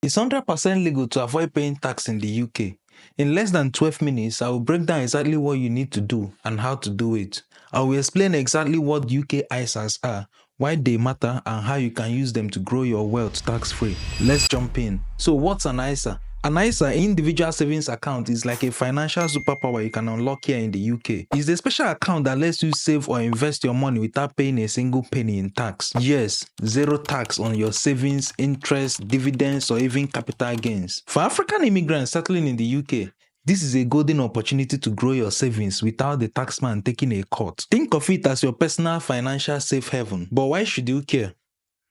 It's 100% legal to avoid paying tax in the UK. In less than 12 minutes, I will break down exactly what you need to do and how to do it. I will explain exactly what UK ISAs are, why they matter, and how you can use them to grow your wealth tax-free. Let's jump in. So what's an ISA? An ISA, individual savings account, is like a financial superpower you can unlock here in the UK. It's a special account that lets you save or invest your money without paying a single penny in tax. Yes, zero tax on your savings, interest, dividends, or even capital gains. For African immigrants settling in the UK, this is a golden opportunity to grow your savings without the taxman taking a cut. Think of it as your personal financial safe haven. But why should you care?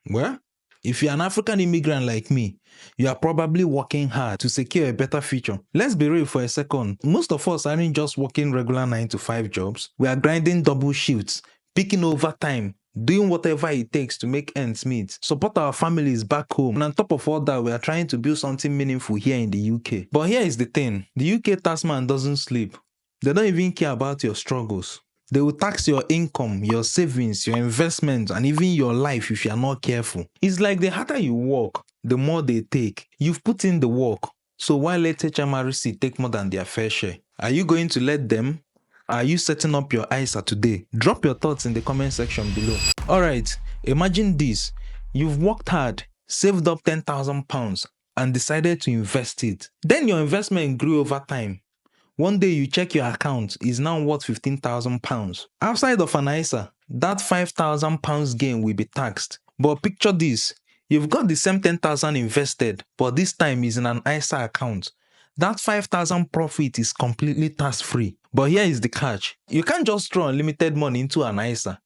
Well, if you're an African immigrant like me, you are probably working hard to secure a better future. Let's be real for a second. Most of us aren't just working regular 9 to 5 jobs. We are grinding double shifts, picking overtime, doing whatever it takes to make ends meet, support our families back home, and on top of all that, we are trying to build something meaningful here in the UK. But here is the thing, the UK taxman doesn't sleep. They don't even care about your struggles. They will tax your income, your savings, your investments, and even your life if you are not careful. It's like the harder you work, the more they take. You've put in the work, so why let HMRC take more than their fair share? Are you going to let them? Are you setting up your ISA today? Drop your thoughts in the comment section below. Alright, imagine this. You've worked hard, saved up £10,000 and decided to invest it. Then your investment grew over time. One day you check your account, is now worth £15,000. Outside of an ISA, that £5,000 gain will be taxed. But picture this, you've got the same 10,000 invested, but this time is in an ISA account. That 5,000 profit is completely tax-free. But here is the catch, you can't just throw unlimited money into an ISA.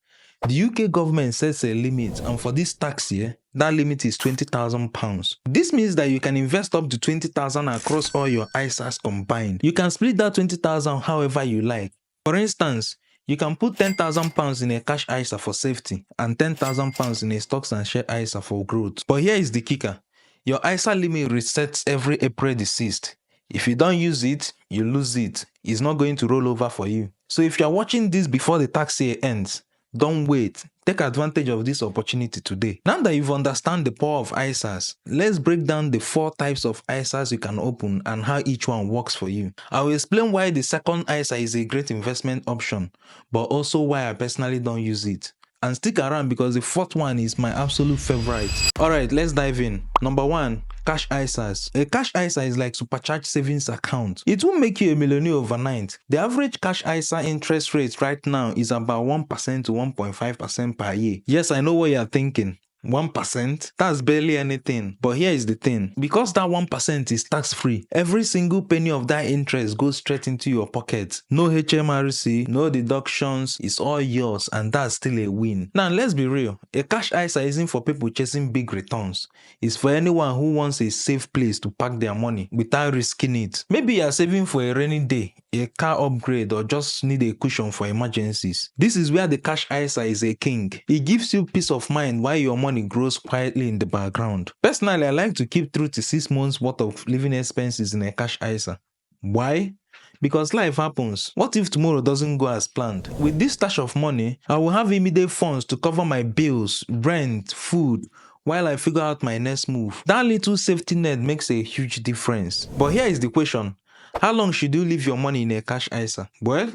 The UK government sets a limit, and for this tax year, that limit is £20,000. This means that you can invest up to £20,000 across all your ISAs combined. You can split that £20,000 however you like. For instance, you can put £10,000 in a cash ISA for safety and £10,000 in a stocks and share ISA for growth. But here is the kicker, your ISA limit resets every April the 6th. If you don't use it, you lose it. It's not going to roll over for you. So if you are watching this before the tax year ends, don't wait. Take advantage of this opportunity today. Now that you've understand the power of ISAs, let's break down the 4 types of ISAs you can open and how each one works for you. I will explain why the second ISA is a great investment option, but also why I personally don't use it. And stick around because the 4th one is my absolute favorite. Alright, let's dive in. Number 1. Cash ISAs. A cash ISA is like supercharged savings account. It won't make you a millionaire overnight. The average cash ISA interest rate right now is about 1% to 1.5% per year. Yes, I know what you're thinking. 1%? That's barely anything. But here is the thing. Because that 1% is tax-free, every single penny of that interest goes straight into your pocket. No HMRC, no deductions, it's all yours, and that's still a win. Now let's be real. A cash ISA isn't for people chasing big returns. It's for anyone who wants a safe place to park their money without risking it. Maybe you're saving for a rainy day, a car upgrade, or just need a cushion for emergencies. This is where the cash ISA is a king. It gives you peace of mind while your money grows quietly in the background. Personally, I like to keep 3 to 6 months worth of living expenses in a cash ISA. Why? Because life happens. What if tomorrow doesn't go as planned? With this stash of money, I will have immediate funds to cover my bills, rent, food, while I figure out my next move. That little safety net makes a huge difference. But here is the question. How long should you leave your money in a cash ISA? Well,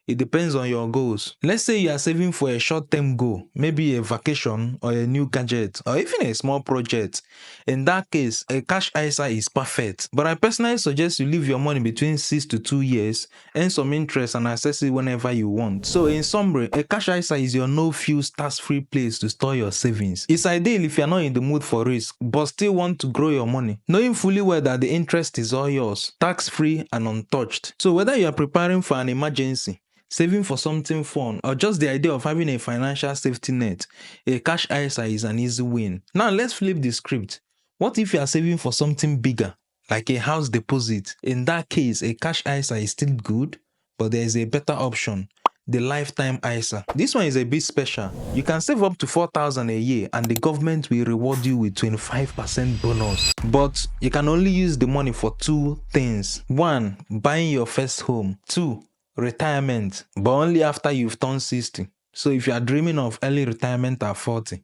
it depends on your goals. Let's say you are saving for a short-term goal, maybe a vacation or a new gadget or even a small project. In that case, a cash ISA is perfect. But I personally suggest you leave your money between 6 to 2 years, earn some interest and access it whenever you want. So in summary, a cash ISA is your no-fuse tax-free place to store your savings. It's ideal if you're not in the mood for risk, but still want to grow your money, knowing fully well that the interest is all yours, tax-free and untouched. So whether you are preparing for an emergency, saving for something fun, or just the idea of having a financial safety net, a cash ISA is an easy win. Now let's flip the script. What if you are saving for something bigger, like a house deposit? In that case, a cash ISA is still good, but there is a better option, the lifetime ISA. This one is a bit special. You can save up to $4,000 a year and the government will reward you with 25% bonus. But you can only use the money for 2 things. 1. Buying your first home. 2. Retirement, but only after you've turned 60. So if you are dreaming of early retirement at 40,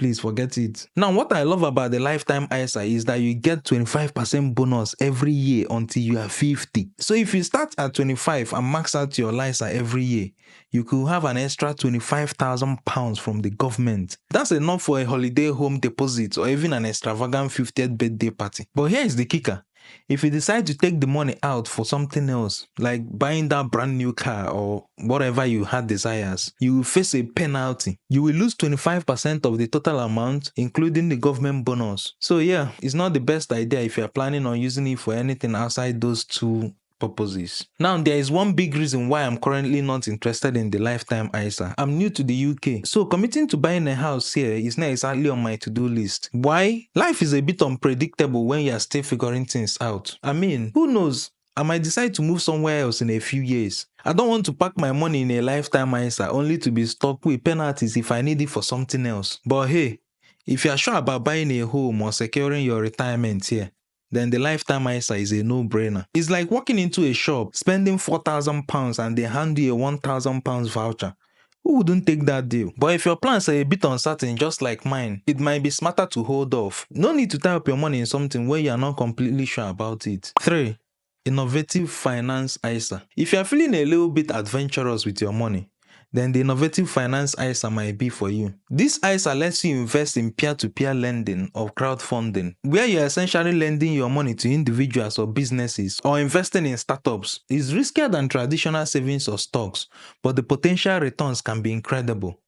please forget it. Now, what I love about the lifetime ISA is that you get 25% bonus every year until you are 50. So if you start at 25 and max out your ISA every year, you could have an extra £25,000 from the government. That's enough for a holiday home deposit or even an extravagant 50th birthday party. But here is the kicker. If you decide to take the money out for something else, like buying that brand new car or whatever you had desires, you will face a penalty. You will lose 25% of the total amount, including the government bonus. So yeah, it's not the best idea if you are planning on using it for anything outside those two purposes. Now, there is one big reason why I'm currently not interested in the lifetime ISA. I'm new to the UK, so committing to buying a house here is not exactly on my to-do list. Why? Life is a bit unpredictable when you are still figuring things out. I mean, who knows? I might decide to move somewhere else in a few years. I don't want to park my money in a lifetime ISA only to be stuck with penalties if I need it for something else. But hey, if you are sure about buying a home or securing your retirement here, then the lifetime ISA is a no-brainer. It's like walking into a shop, spending £4,000 and they hand you a £1,000 voucher. Who wouldn't take that deal? But if your plans are a bit uncertain, just like mine, it might be smarter to hold off. No need to tie up your money in something where you are not completely sure about it. 3. Innovative Finance ISA. If you are feeling a little bit adventurous with your money, then the Innovative Finance ISA might be for you. This ISA lets you invest in peer-to-peer lending or crowdfunding, where you're essentially lending your money to individuals or businesses or investing in startups. It's riskier than traditional savings or stocks, but the potential returns can be incredible.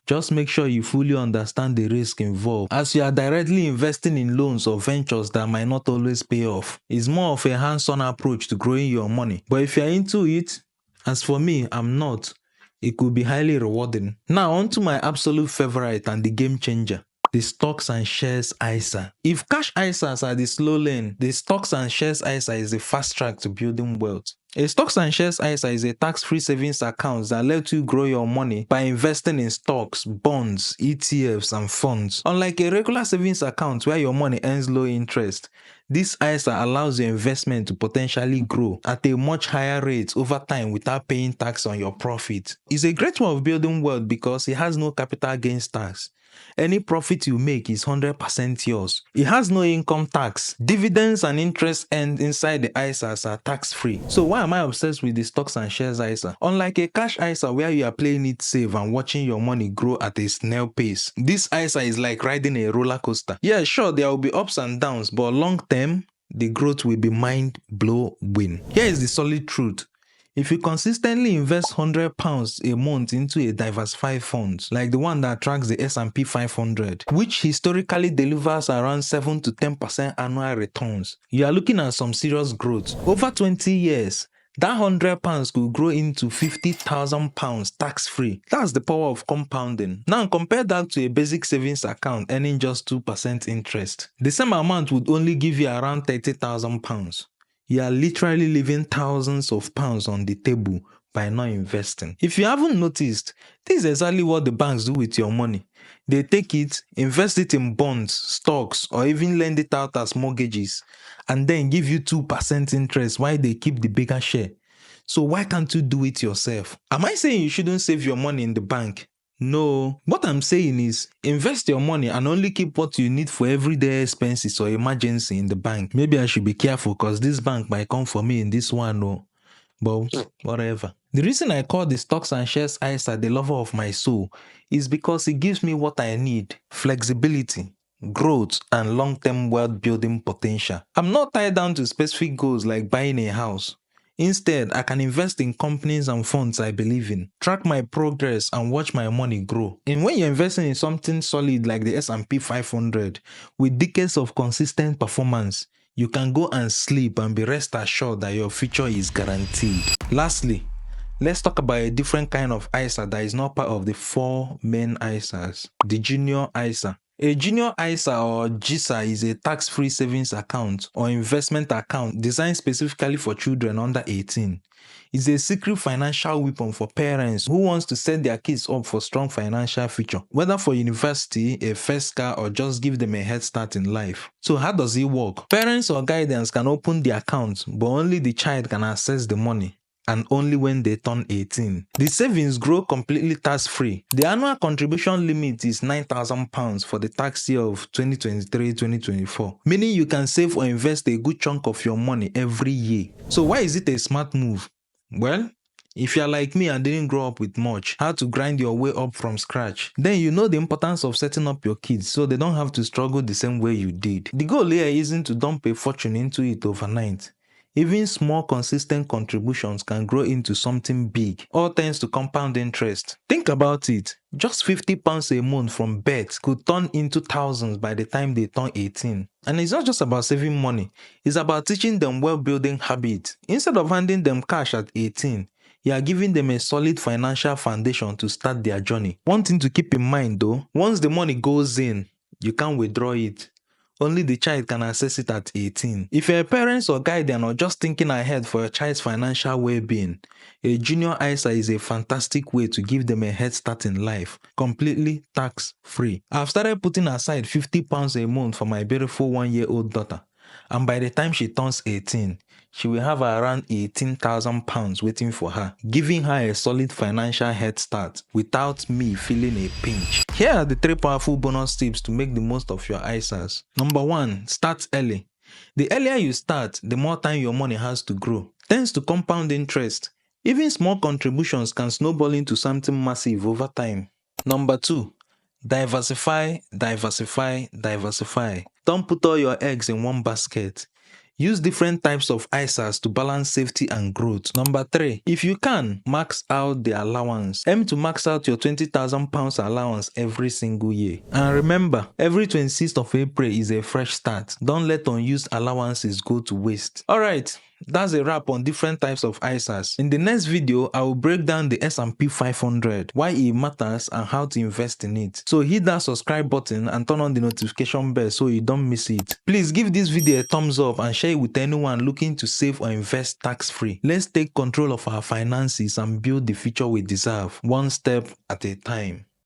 Just make sure you fully understand the risk involved, as you are directly investing in loans or ventures that might not always pay off. It's more of a hands-on approach to growing your money. But if you're into it, as for me, I'm not, it could be highly rewarding. Now on to my absolute favorite and the game changer, the Stocks and Shares ISA. If cash ISAs are the slow lane, the Stocks and Shares ISA is the fast track to building wealth. A Stocks and Shares ISA is a tax-free savings account that lets you grow your money by investing in stocks, bonds, ETFs, and funds. Unlike a regular savings account where your money earns low interest, this ISA allows your investment to potentially grow at a much higher rate over time without paying tax on your profit. It's a great way of building wealth because it has no capital gains tax. Any profit you make is 100% yours. It has no income tax. Dividends and interest earned inside the ISAs are tax-free. So why am I obsessed with the Stocks and Shares ISA? Unlike a cash ISA where you are playing it safe and watching your money grow at a snail pace, this ISA is like riding a roller coaster. Yeah, sure, there will be ups and downs, but long term, the growth will be mind-blowing. Here is the solid truth. If you consistently invest £100 a month into a diversified fund, like the one that tracks the S&P 500, which historically delivers around 7 to 10% annual returns, you are looking at some serious growth. Over 20 years, that £100 could grow into £50,000 tax-free. That's the power of compounding. Now compare that to a basic savings account earning just 2% interest. The same amount would only give you around £30,000. You are literally leaving thousands of pounds on the table by not investing. If you haven't noticed, this is exactly what the banks do with your money. They take it, invest it in bonds, stocks, or even lend it out as mortgages, and then give you 2% interest while they keep the bigger share. So why can't you do it yourself? Am I saying you shouldn't save your money in the bank? No. What I'm saying is, invest your money and only keep what you need for everyday expenses or emergency in the bank. Maybe I should be careful because this bank might come for me in this one, no. But whatever. The reason I call the Stocks and Shares ISA the lover of my soul is because it gives me what I need: flexibility, growth, and long-term wealth building potential. I'm not tied down to specific goals like buying a house. Instead, I can invest in companies and funds I believe in, track my progress, and watch my money grow. And when you're investing in something solid like the S&P 500, with decades of consistent performance, you can go and sleep and be rest assured that your future is guaranteed. Lastly, let's talk about a different kind of ISA that is not part of the 4 main ISAs, the Junior ISA. A Junior ISA or JISA is a tax-free savings account or investment account designed specifically for children under 18. It's a secret financial weapon for parents who wants to set their kids up for strong financial future, whether for university, a first car, or just give them a head start in life. So how does it work? Parents or guardians can open the account, but only the child can access the money. and only when they turn 18. The savings grow completely tax-free. The annual contribution limit is £9,000 for the tax year of 2023-2024, meaning you can save or invest a good chunk of your money every year. So why is it a smart move? Well, if you're like me and didn't grow up with much, had to grind your way up from scratch, then you know the importance of setting up your kids so they don't have to struggle the same way you did. The goal here isn't to dump a fortune into it overnight. Even small consistent contributions can grow into something big, all thanks to compound interest. Think about it, just £50 a month from birth could turn into thousands by the time they turn 18. And it's not just about saving money, it's about teaching them well-building habits. Instead of handing them cash at 18, you are giving them a solid financial foundation to start their journey. One thing to keep in mind though, once the money goes in, you can't withdraw it. Only the child can access it at 18. If you're a parent or guardian or just thinking ahead for your child's financial well-being, a junior ISA is a fantastic way to give them a head start in life, completely tax-free. I've started putting aside £50 a month for my beautiful 1-year-old daughter, and by the time she turns 18, she will have around £18,000 waiting for her, giving her a solid financial head start without me feeling a pinch. Here are the 3 powerful bonus tips to make the most of your ISAs. Number 1, start early. The earlier you start, the more time your money has to grow. Thanks to compound interest, even small contributions can snowball into something massive over time. Number 2, diversify, diversify, diversify. Don't put all your eggs in one basket. Use different types of ISAs to balance safety and growth. Number 3, if you can, max out the allowance. Aim to max out your £20,000 allowance every single year. And remember, every 26th of April is a fresh start. Don't let unused allowances go to waste. Alright, that's a wrap on different types of ISAs. In the next video, I will break down the S&P 500, why it matters and how to invest in it. So hit that subscribe button and turn on the notification bell so you don't miss it. Please give this video a thumbs up and share it with anyone looking to save or invest tax-free. Let's take control of our finances and build the future we deserve, one step at a time.